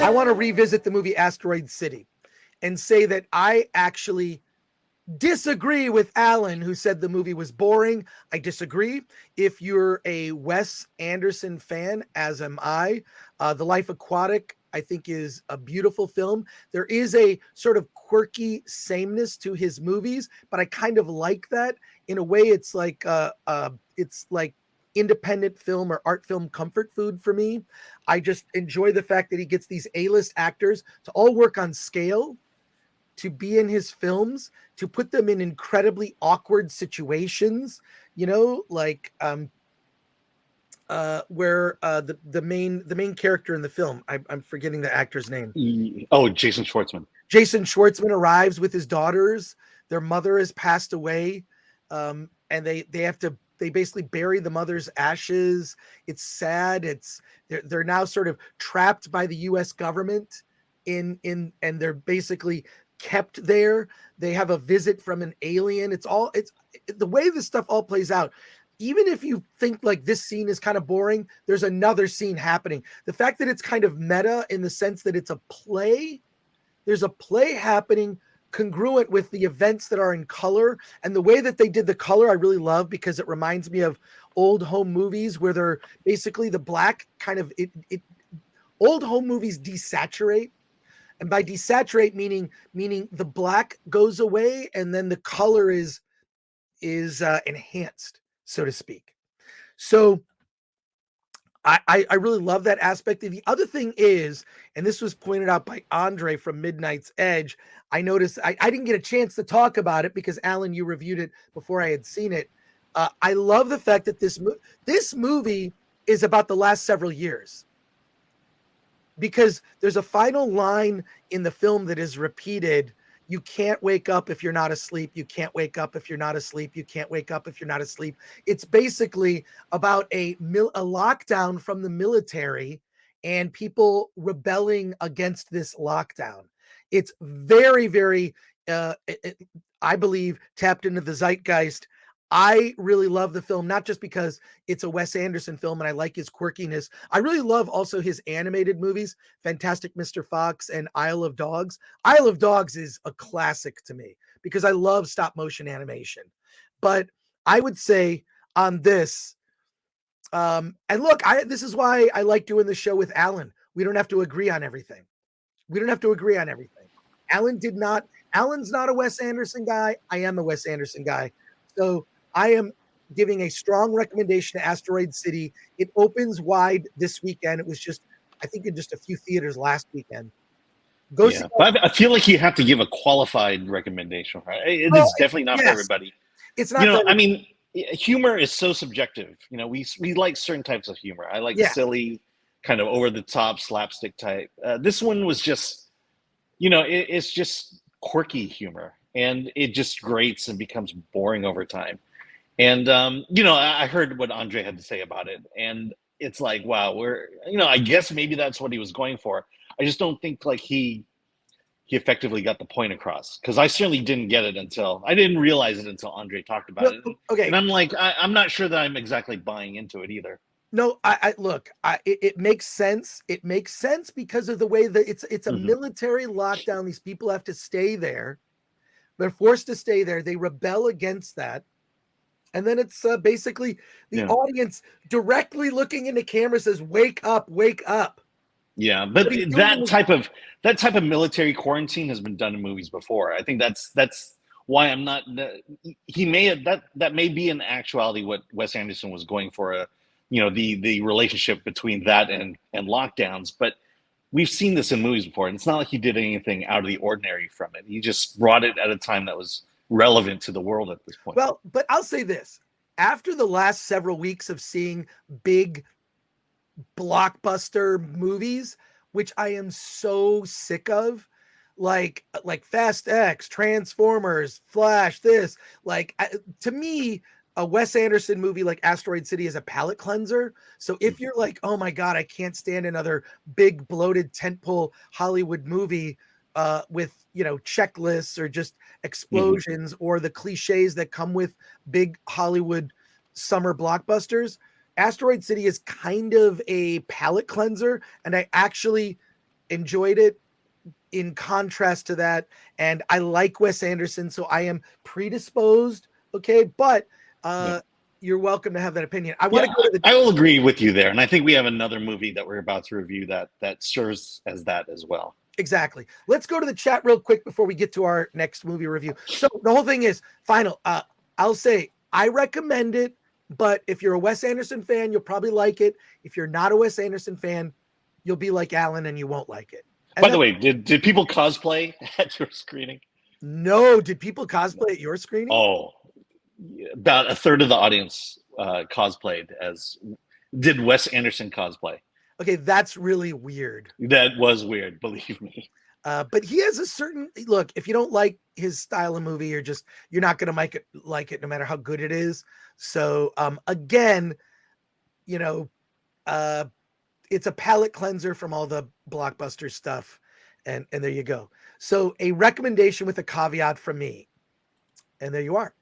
I want to revisit the movie Asteroid City and say that I actually disagree with Alan, who said the movie was boring. I disagree. If you're a Wes Anderson fan, as am I, The Life Aquatic, I think, is a beautiful film. There is a sort of quirky sameness to his movies, but I kind of like that. In a way, it's like independent film or art film comfort food for me. I just enjoy the fact that he gets these A-list actors to all work on scale, to be in his films, to put them in incredibly awkward situations, like where the main character in the film, I'm forgetting the actor's name. Oh, Jason Schwartzman. Jason Schwartzman arrives with his daughters. Their mother has passed away, and they basically bury the mother's ashes. It's sad. They're now sort of trapped by the U.S. government and they're basically kept there. They have a visit from an alien. It's the way this stuff all plays out. Even if you think like this scene is kind of boring, there's another scene happening. The fact that it's kind of meta in the sense that it's a play, there's a play happening congruent with the events that are in color. And the way that they did the color, I really love, because it reminds me of old home movies where they're basically the black kind of old home movies desaturate. And by desaturate, meaning the black goes away and then the color is enhanced, so to speak. So I really love that aspect. The other thing is, and this was pointed out by Andre from Midnight's Edge, I noticed I didn't get a chance to talk about it because, Alan, you reviewed it before I had seen it. I love the fact that this movie is about the last several years, because there's a final line in the film that is repeated. You can't wake up if you're not asleep. You can't wake up if you're not asleep. You can't wake up if you're not asleep. It's basically about a lockdown from the military and people rebelling against this lockdown. It's very, very, I believe, tapped into the zeitgeist. I really love the film, not just because it's a Wes Anderson film and I like his quirkiness. I really love also his animated movies, Fantastic Mr. Fox and Isle of Dogs. Isle of Dogs is a classic to me because I love stop motion animation. But I would say on this, and look, this is why I like doing the show with Alan. We don't have to agree on everything. Alan's not a Wes Anderson guy. I am a Wes Anderson guy. So I am giving a strong recommendation to Asteroid City. It opens wide this weekend. It was I think in just a few theaters last weekend. Go see. But I feel like you have to give a qualified recommendation. Right? It is definitely not for everybody. It's not. I mean, humor is so subjective. We like certain types of humor. I like silly, kind of over the top slapstick type. This one was just, it's just quirky humor. And it just grates and becomes boring over time. And, I heard what Andre had to say about it. And it's like, wow, I guess maybe that's what he was going for. I just don't think like he effectively got the point across. Because I certainly didn't get it I didn't realize it until Andre talked about it. Okay. And I'm like, I'm not sure that I'm exactly buying into it either. No, it makes sense. It makes sense because of the way that it's a military lockdown. These people have to stay there. They're forced to stay there. They rebel against that. And then it's basically the audience directly looking into camera says, wake up, wake up. Yeah, but that type of military quarantine has been done in movies before. I think that's why I'm not. He may have that may be in actuality what Wes Anderson was going for. The relationship between that and lockdowns, but we've seen this in movies before, and it's not like he did anything out of the ordinary from it. He just brought it at a time that was relevant to the world at this point. Well, but I'll say this. After the last several weeks of seeing big blockbuster movies, which I am so sick of, like Fast X, Transformers, Flash, to me, a Wes Anderson movie like Asteroid City is a palate cleanser. So if you're like, oh my God, I can't stand another big bloated tentpole Hollywood movie with, checklists or just explosions or the cliches that come with big Hollywood summer blockbusters, Asteroid City is kind of a palate cleanser. And I actually enjoyed it in contrast to that. And I like Wes Anderson, so I am predisposed. Okay. But you're welcome to have that opinion. I want to go to the. I will agree with you there. And I think we have another movie that we're about to review that serves as that as well. Exactly. Let's go to the chat real quick before we get to our next movie review. So the whole thing is final. I'll say I recommend it, but if you're a Wes Anderson fan, you'll probably like it. If you're not a Wes Anderson fan, you'll be like Alan and you won't like it. And by the way, did people cosplay at your screening? No. Did people cosplay at your screening? Oh, about a third of the audience cosplayed as did Wes Anderson cosplay. Okay, that's really weird. That was weird, believe me. But he has a certain look. If you don't like his style of movie, you're not going to like it no matter how good it is. So again, it's a palate cleanser from all the blockbuster stuff, and there you go. So a recommendation with a caveat from me, and there you are.